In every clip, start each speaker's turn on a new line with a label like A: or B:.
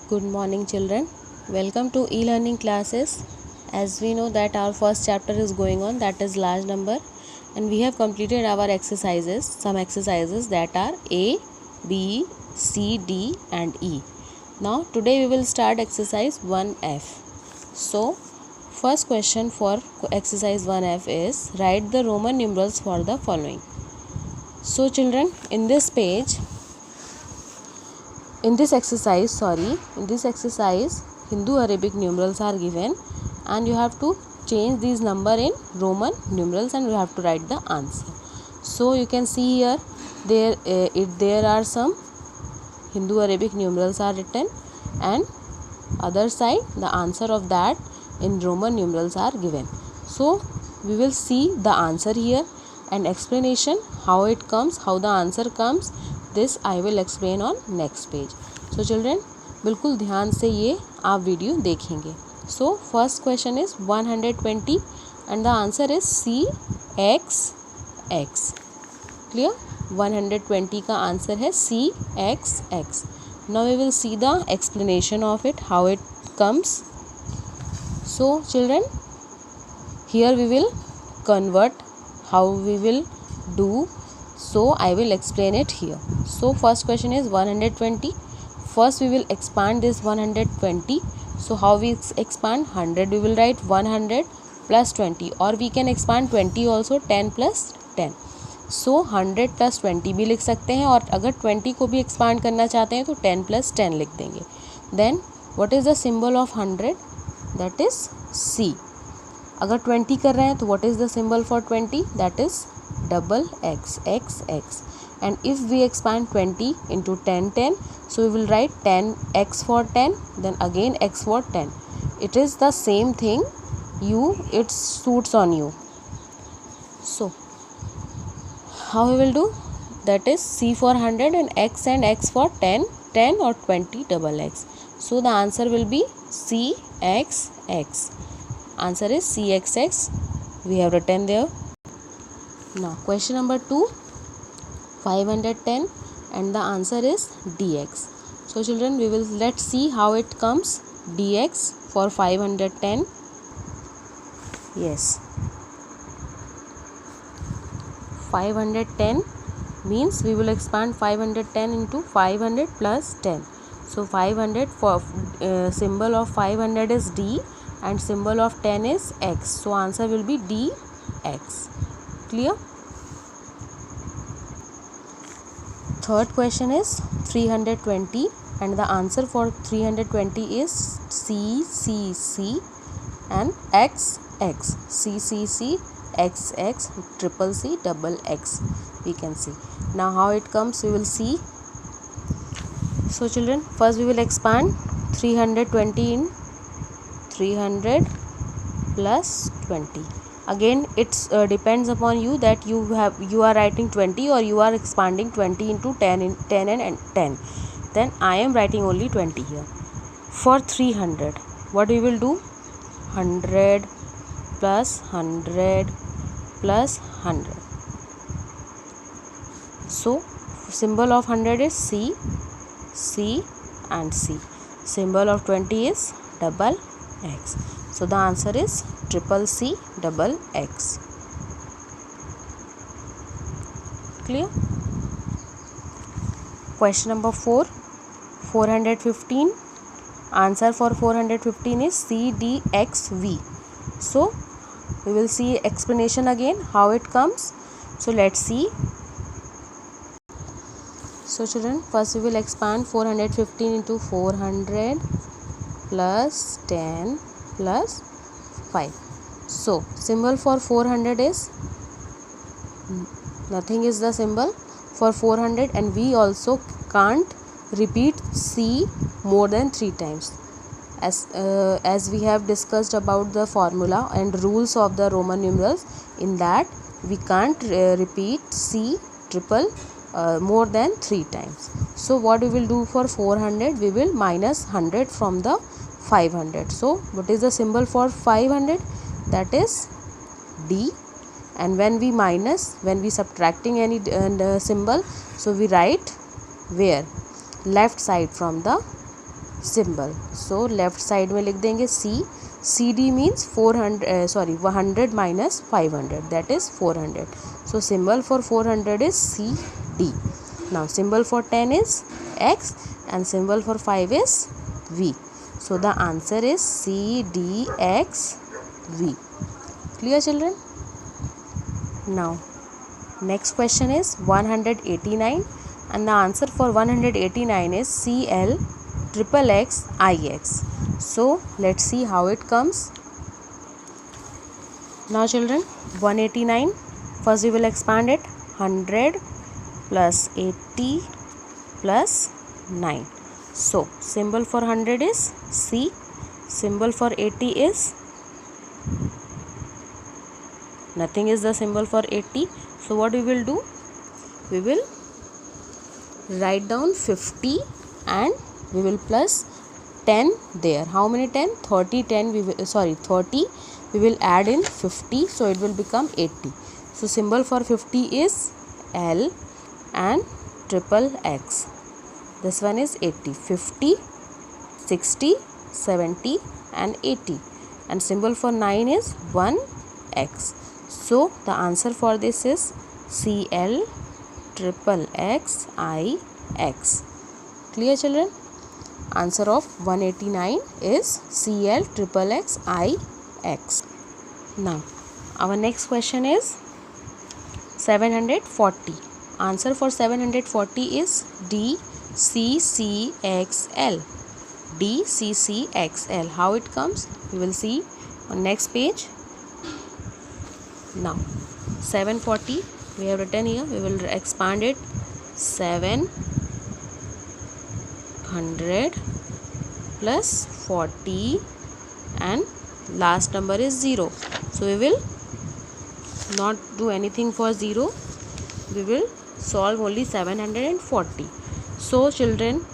A: Good morning children. Welcome to e-learning classes. As we know that our first chapter is going on, that is large number, and we have completed our exercises, some exercises that are A, B, C, D and E. Now today we will start exercise 1F. So first question for exercise 1F is write the Roman numerals for the following. So children, in this exercise Hindu Arabic numerals are given and you have to change these number in Roman numerals and you have to write the answer. So you can see here there are some Hindu Arabic numerals are written and other side the answer of that in Roman numerals are given. So we will see the answer here and explanation how it comes, how the answer comes. This I will explain on next page. So children, बिल्कुल ध्यान से ये आप video देखेंगे. So first question is 120 and the answer is CXX. Clear? 120 का answer है CXX. Now we will see the explanation of it, how it comes. So children, here we will convert, how we will do. So I will explain it here. So first question is 120. First we will expand this 120. So how we expand? 100 we will write 100 plus 20, or we can expand 20 also, 10 plus 10. So 100 plus 20 भी लिख सकते हैं, और अगर 20 को भी expand करना चाहते हैं तो 10 plus 10 लिख देंगे. Then what is the symbol of 100? That is C. अगर 20 कर रहे हैं तो what is the symbol for 20? That is double X, XX. And if we expand 20 into 10, 10, so we will write 10X for 10, then again X for 10. It is the same thing, it suits on you. So how we will do? That is C for 100 and X for 10, 10 or 20 double X. So the answer will be CXX. Answer is CXX. We have written there. Now question number 2, 510 and the answer is DX. So children, let's see how it comes. DX for 510. Yes, 510 means we will expand 510 into 500 plus 10. So 500 for symbol of 500 is D and symbol of 10 is X. So answer will be DX. Clear? Third question is 320 and the answer for 320 is CCC and XX. CCC, XX, triple C, double X. We can see. Now how it comes we will see. So children, first we will expand 320 in 300 plus 20. Again it's depends upon you that you are writing 20 or you are expanding 20 into 10 and 10. Then I am writing only 20 here. For 300, what we will do? 100 plus 100 plus 100. So symbol of 100 is C, C and C. Symbol of 20 is double X. So the answer is triple C double X. Clear? Question number 4, 415. Answer for 415 is CDXV. So we will see explanation again how it comes. So let's see. So children, first we will expand 415 into 400 plus 10 plus 5. So symbol for 400 is nothing, is the symbol for 400, and we also can't repeat C more than 3 times. As we have discussed about the formula and rules of the Roman numerals, in that we can't repeat C triple more than 3 times. So what we will do for 400? We will minus 100 from the 500. So what is the symbol for 500? That is D. And when we subtracting any symbol, so we write where? Left side from the symbol. So left side में लिख देंगे C. CD means 100 minus 500, that is 400. So symbol for 400 is CD. Now symbol for 10 is X and symbol for 5 is V. So the answer is CDXV. Clear, children? Now next question is 189 and the answer for 189 is CLXXIX. So let's see how it comes. Now children, 189, first we will expand it. 100 plus 80 plus 9. So symbol for 100 is C, symbol for 80 is nothing, is the symbol for 80. So what we will do, we will write down 50 and we will plus 10 there. How many 10? 30 we will add in 50, so it will become 80. So symbol for 50 is L and triple X. This one is 80. 50, 60, 70 and 80. And symbol for 9 is 1X. So the answer for this is CLXXIX. Clear, children? Answer of 189 is CLXXIX. Now our next question is 740. Answer for 740 is DCCXL. DCCXL. How it comes? We will see on next page. Now 740 we have written here. We will expand it. 700 plus 40 and last number is 0. So we will not do anything for 0. We will solve only 740. So children,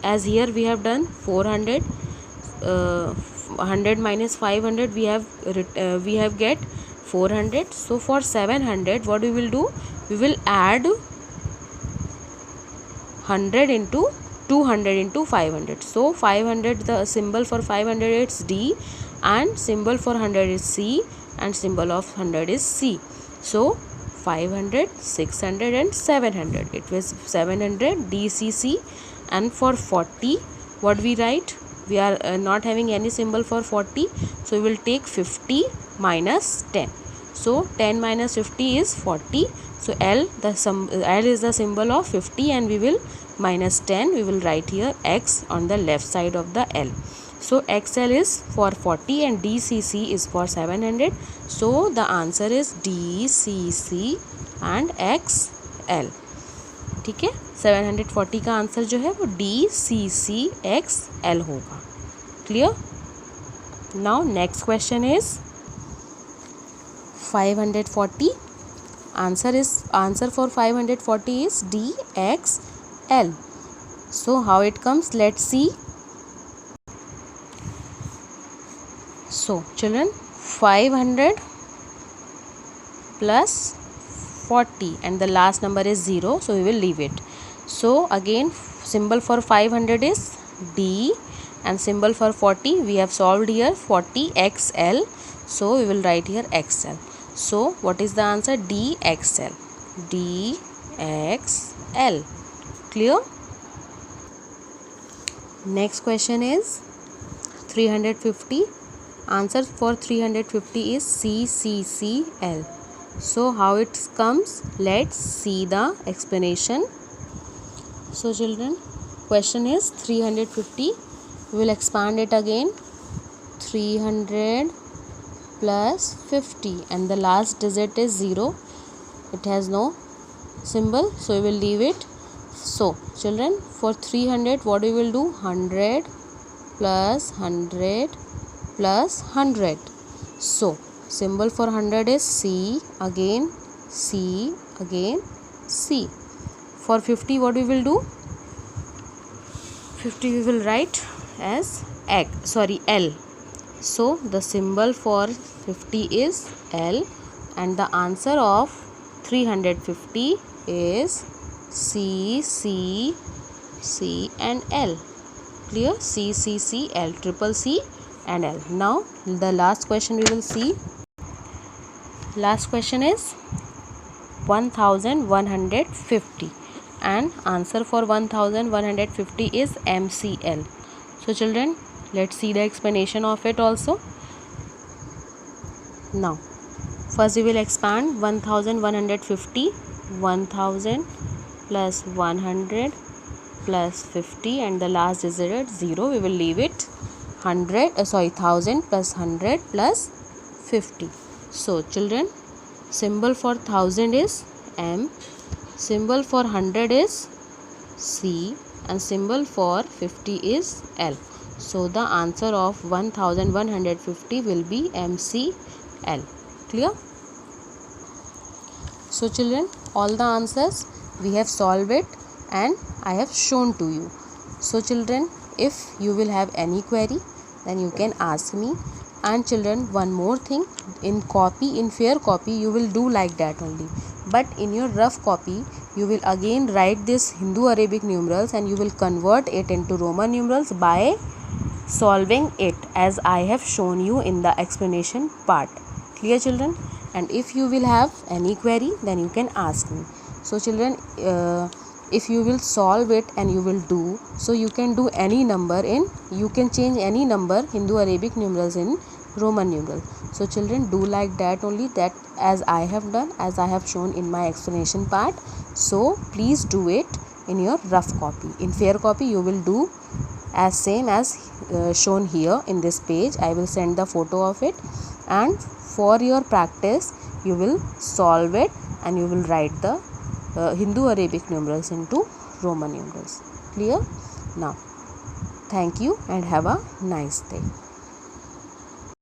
A: as here we have done 400, 100 minus 500 we have get 400. So for 700 what we will do, we will add 100 into 200 into 500. So 500, the symbol for 500 is D and symbol for 100 is C and symbol of 100 is C. So 500, 600 and 700. It was 700 DCC. And for 40 what we write? We are not having any symbol for 40. So we will take 50 minus 10. So 10 minus 50 is 40. So L is the symbol of 50 and we will minus 10. We will write here X on the left side of the L. So XL is for 40 and DCC is for 700. So the answer is DCC and XL. ठीक है, 740 का answer जो है वो DCCXL होगा. Clear? Now next question is 540. Answer for 540 is DXL. So how it comes? Let's see. So children, 500 plus 40 and the last number is 0, so we will leave it. So again symbol for 500 is D and symbol for 40 we have solved here 40XL, so we will write here XL. So what is the answer? DXL. DXL. Clear? Next question is 350. Answer for 350 is CCCL. So how it comes? Let's see the explanation. So children, question is 350. We will expand it again. 300 plus 50 and the last digit is 0. It has no symbol, so we will leave it. So children, for 300 what we will do? 100 plus 100 plus 100. So symbol for 100 is C, again C, again C. For 50 what we will do? 50 we will write as L. So the symbol for 50 is L and the answer of 350 is C, C, C and L. Clear? C, C, C, L, triple C and L. Now the last question we will see. Last question is 1150 and answer for 1150 is MCL. So children, let's see the explanation of it also. Now first we will expand 1150, 1000 plus 100 plus 50 and the last digit 0. We will leave it 1000 plus 100 plus 50. So children, symbol for 1000 is M, symbol for 100 is C and symbol for 50 is L. So the answer of 1150 will be MCL. Clear? So children, all the answers we have solved it and I have shown to you. So children, if you will have any query, then you can ask me. And children, one more thing, in fair copy you will do like that only, but in your rough copy you will again write this Hindu Arabic numerals and you will convert it into Roman numerals by solving it as I have shown you in the explanation part. Clear children? And if you will have any query, then you can ask me. So children, if you will solve it and you will do, so you can do any number you can change any number Hindu Arabic numerals in Roman numeral. So children, do like that only, that as I have done, as I have shown in my explanation part. So please do it in your rough copy. In fair copy you will do as same as shown here in this page. I will send the photo of it, and for your practice you will solve it and you will write the Hindu Arabic numerals into Roman numerals. Clear? Now thank you and have a nice day.